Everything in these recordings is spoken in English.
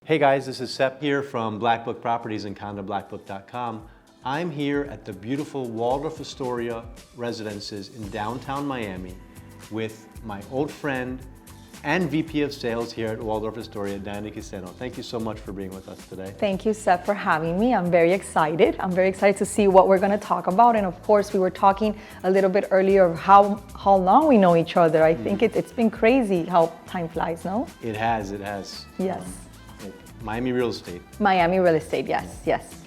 Hey guys, this is Sep here from Blackbook Properties and condo-blackbook.com. I'm here at the beautiful Waldorf Astoria Residences in downtown Miami with my old friend and VP of Sales here at Waldorf Astoria, Daiana Quiceno. Thank you so much for being with us today. Thank you, Sep, for having me. I'm very excited. I'm very excited to see what we're going to talk about. And of course, we were talking a little bit earlier of how long we know each other. I think it's been crazy how time flies, no? It has, it has. Yes. Miami real estate. Miami real estate, yes, yes.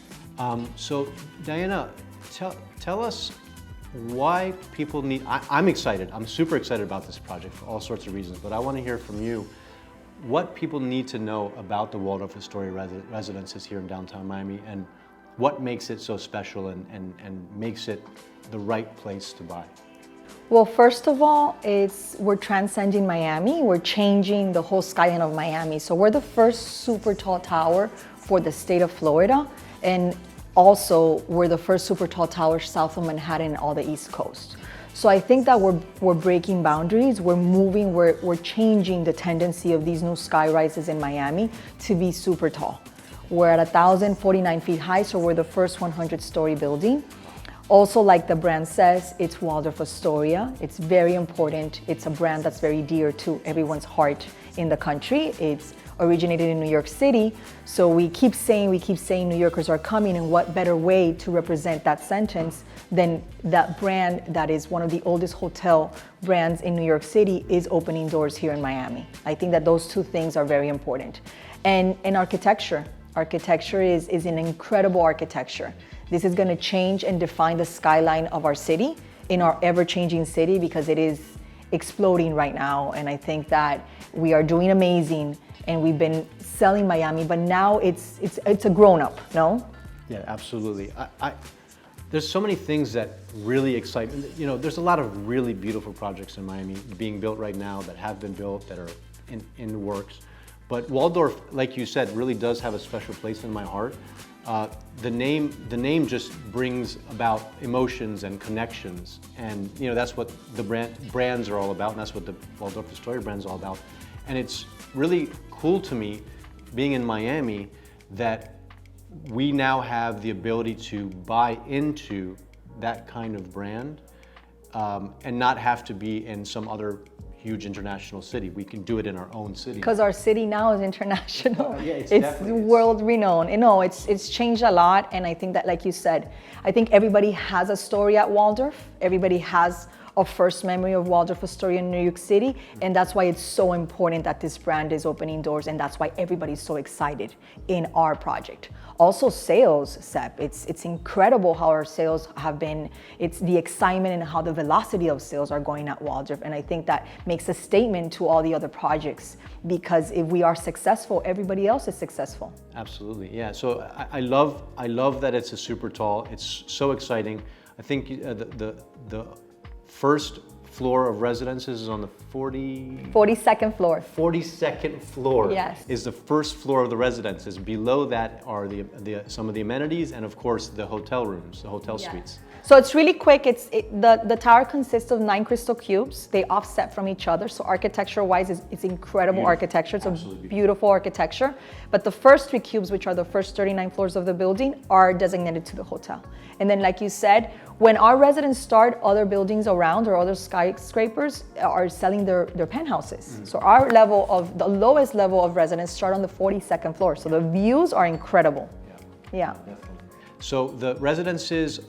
So Daiana, tell us why people need, I'm excited, I'm super excited about this project for all sorts of reasons, but I want to hear from you what people need to know about the Waldorf Astoria residences here in downtown Miami and what makes it so special and makes it the right place to buy. Well, first of all, we're transcending Miami. We're changing the whole skyline of Miami. So we're the first super tall tower for the state of Florida. And also, we're the first super tall tower south of Manhattan and all the East Coast. So I think that we're breaking boundaries. We're moving, we're changing the tendency of these new sky rises in Miami to be super tall. We're at 1,049 feet high, so we're the first 100-story building. Also, like the brand says, it's Waldorf Astoria. It's very important. It's a brand that's very dear to everyone's heart in the country. It's originated in New York City. So we keep saying New Yorkers are coming, and what better way to represent that sentence than that brand that is one of the oldest hotel brands in New York City is opening doors here in Miami. I think that those two things are very important. And architecture. Architecture is an incredible architecture. This is going to change and define the skyline of our city, in our ever-changing city, because it is exploding right now. And I think that we are doing amazing, and we've been selling Miami, but now it's a grown-up, no? Yeah, absolutely. There's so many things that really excite me. You know, there's a lot of really beautiful projects in Miami being built right now that have been built, that are in the works. But Waldorf, like you said, really does have a special place in my heart. The name just brings about emotions and connections, and you know that's what the brands are all about, and that's what the Waldorf Astoria brand is all about. And it's really cool to me, being in Miami, that we now have the ability to buy into that kind of brand and not have to be in some other huge international city. We can do it in our own city. Because our city now is international. Yeah, it's world renowned. You know, it's changed a lot, and I think that, like you said, I think everybody has a story at Waldorf. Everybody has a first memory of Waldorf Astoria in New York City, and that's why it's so important that this brand is opening doors, and that's why everybody's so excited in our project. Also sales, Sep, it's incredible how our sales have been. It's the excitement and how the velocity of sales are going at Waldorf, and I think that makes a statement to all the other projects, because if we are successful, everybody else is successful. Absolutely, yeah. So I love that it's a super tall. It's so exciting. I think the first floor of residences is on the 42nd floor. 42nd floor. Yes. Is the first floor of the residences. Below that are some of the amenities, and of course the hotel rooms, the hotel suites. So it's really quick. The tower consists of 9 crystal cubes. They offset from each other. So architecture-wise, it's incredible architecture. It's a beautiful architecture. But the first 3 cubes, which are the first 39 floors of the building, are designated to the hotel. And then, like you said, when our residents start, other buildings around or other skyscrapers are selling their penthouses. So our the lowest level of residents start on the 42nd floor. So the views are incredible. Yeah. Definitely. So the residences,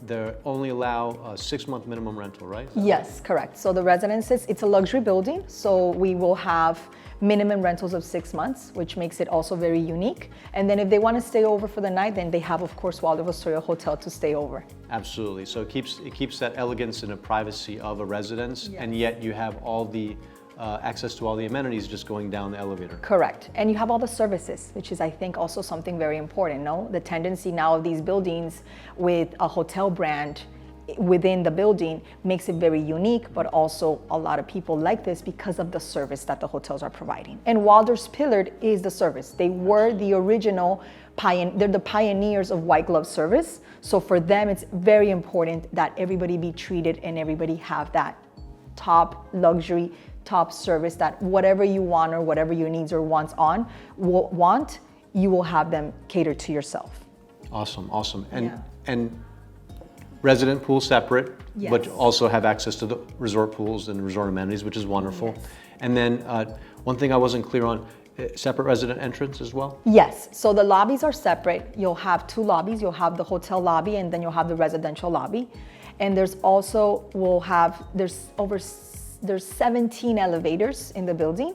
they only allow a 6-month minimum rental, right? Yes, correct. So the residences, it's a luxury building, so we will have minimum rentals of 6 months, which makes it also very unique. And then if they want to stay over for the night, then they have, of course, Waldorf Astoria Hotel to stay over. Absolutely. So it keeps that elegance and the privacy of a residence, and yet you have all the access to all the amenities just going down the elevator. Correct. And you have all the services, which is, I think, also something very important, no? The tendency now of these buildings with a hotel brand within the building makes it very unique, but also a lot of people like this because of the service that the hotels are providing. And Waldorf's pillar is the service. They were the original they're the pioneers of white glove service. So for them, it's very important that everybody be treated and everybody have that top luxury top service that whatever you want or whatever your needs or wants you will have them catered to yourself. Awesome, awesome. And resident pool separate, Yes. but also have access to the resort pools and resort amenities, which is wonderful. Yes. And then one thing I wasn't clear on, separate resident entrance as well? Yes, so the lobbies are separate. You'll have two lobbies. You'll have the hotel lobby and then you'll have the residential lobby. And there's also, there's 17 elevators in the building,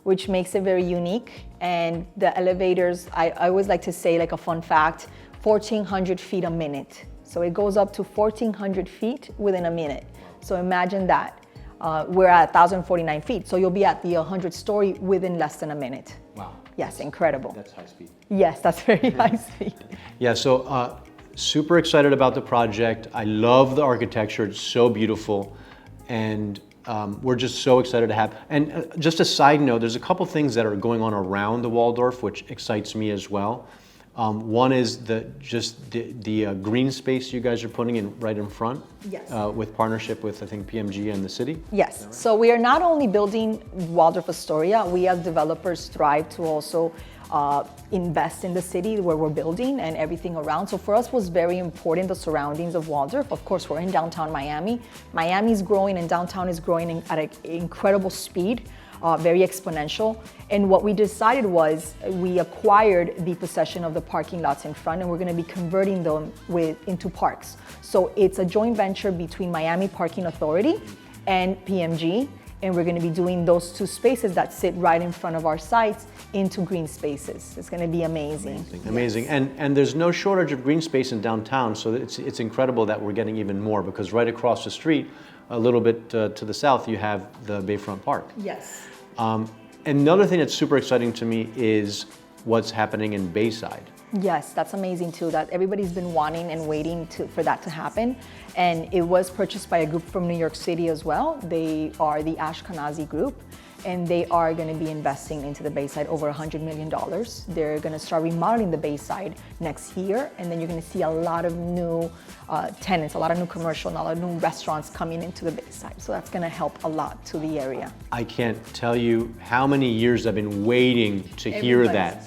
which makes it very unique. And the elevators, I always like to say, like a fun fact, 1,400 feet a minute. So it goes up to 1,400 feet within a minute. So imagine that. We're at 1,049 feet, so you'll be at the 100-story within less than a minute. Wow. Yes, incredible. That's high speed. Yes, that's very high speed. Yeah, so super excited about the project. I love the architecture, it's so beautiful. And we're just so excited to have, and just a side note, there's a couple things that are going on around the Waldorf, which excites me as well. One is the green space you guys are putting in right in front. Yes. With partnership with, I think, PMG and the city. Yes, Right? so we are not only building Waldorf Astoria, we as developers strive to also invest in the city where we're building and everything around. So for us was very important, the surroundings of Waldorf. Of course, we're in downtown Miami. Miami is growing and downtown is growing at an incredible speed. Very exponential. And what we decided was we acquired the possession of the parking lots in front and we're going to be converting them into parks. So it's a joint venture between Miami Parking Authority and PMG. And we're going to be doing those two spaces that sit right in front of our sites into green spaces. It's going to be amazing. Amazing. Yes. And there's no shortage of green space in downtown, so it's incredible that we're getting even more, because right across the street, a little bit to the south, you have the Bayfront Park. Yes. Another thing that's super exciting to me is what's happening in Bayside. Yes, that's amazing too, that everybody's been wanting and waiting for that to happen. And it was purchased by a group from New York City as well. They are the Ashkenazi group, and they are going to be investing into the Bayside over $100 million. They're going to start remodeling the Bayside next year, and then you're going to see a lot of new tenants, a lot of new commercial, and a lot of new restaurants coming into the Bayside. So that's going to help a lot to the area. I can't tell you how many years I've been waiting to hear that,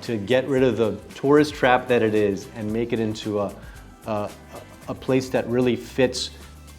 to get rid of the tourist trap that it is and make it into a place that really fits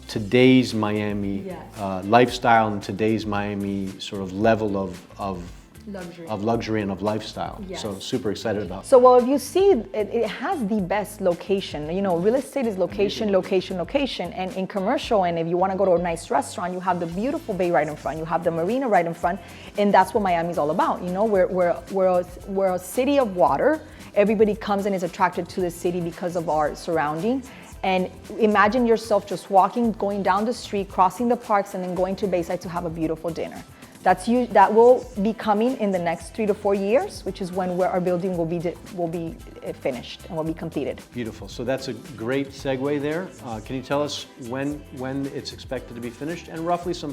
today's Miami Yes. Lifestyle and today's Miami sort of level of luxury and of lifestyle. Yes. So super excited about. So well, if you see, it has the best location. You know, real estate is location, location, location. And in commercial, and if you want to go to a nice restaurant, you have the beautiful bay right in front. You have the marina right in front. And that's what Miami's all about. You know, we're a city of water. Everybody comes and is attracted to the city because of our surrounding. And imagine yourself just walking, going down the street, crossing the parks, and then going to Bayside to have a beautiful dinner. That will be coming in the next 3 to 4 years, which is when our building will be finished and will be completed. Beautiful. So that's a great segue there. Can you tell us when it's expected to be finished, and roughly some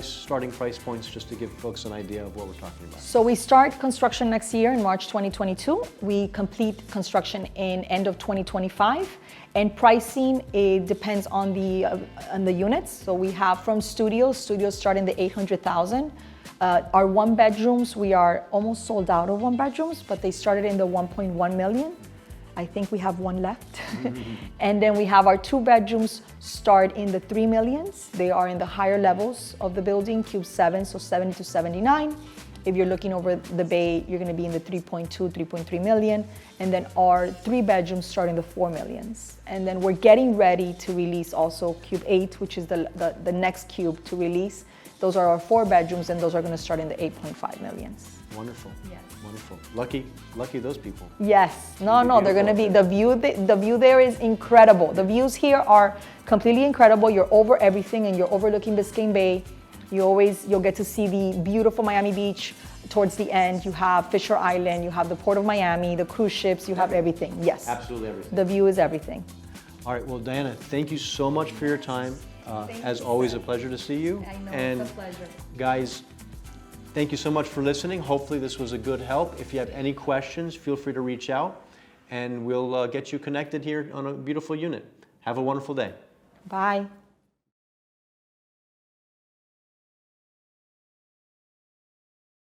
starting price points, just to give folks an idea of what we're talking about? So we start construction next year in March 2022. We complete construction in end of 2025. And pricing, it depends on the units. So we have from studios start in the 800,000. Our one bedrooms, we are almost sold out of one bedrooms, but they started in the 1.1 million. I think we have one left. And then we have our two bedrooms start in the 3 millions. They are in the higher levels of the building, cube 7, so 70 to 79. If you're looking over the bay, you're going to be in the 3.2, 3.3 million. And then our 3 bedrooms start in the 4 millions. And then we're getting ready to release also cube 8, which is the next cube to release. Those are our 4 bedrooms, and those are going to start in the 8.5 millions. Wonderful. Yes. Wonderful. Lucky those people. Yes. No, they're going to be, the view there is incredible. The views here are completely incredible. You're over everything, and you're overlooking Biscayne Bay. You'll get to see the beautiful Miami Beach towards the end. You have Fisher Island, you have the Port of Miami, the cruise ships, you have everything. Yes. Absolutely everything. The view is everything. All right, well, Daiana, thank you so much for your time. As always, a pleasure to see you. I know, and it's a pleasure. Guys, thank you so much for listening. Hopefully this was a good help. If you have any questions, feel free to reach out, and we'll get you connected here on a beautiful unit. Have a wonderful day. Bye.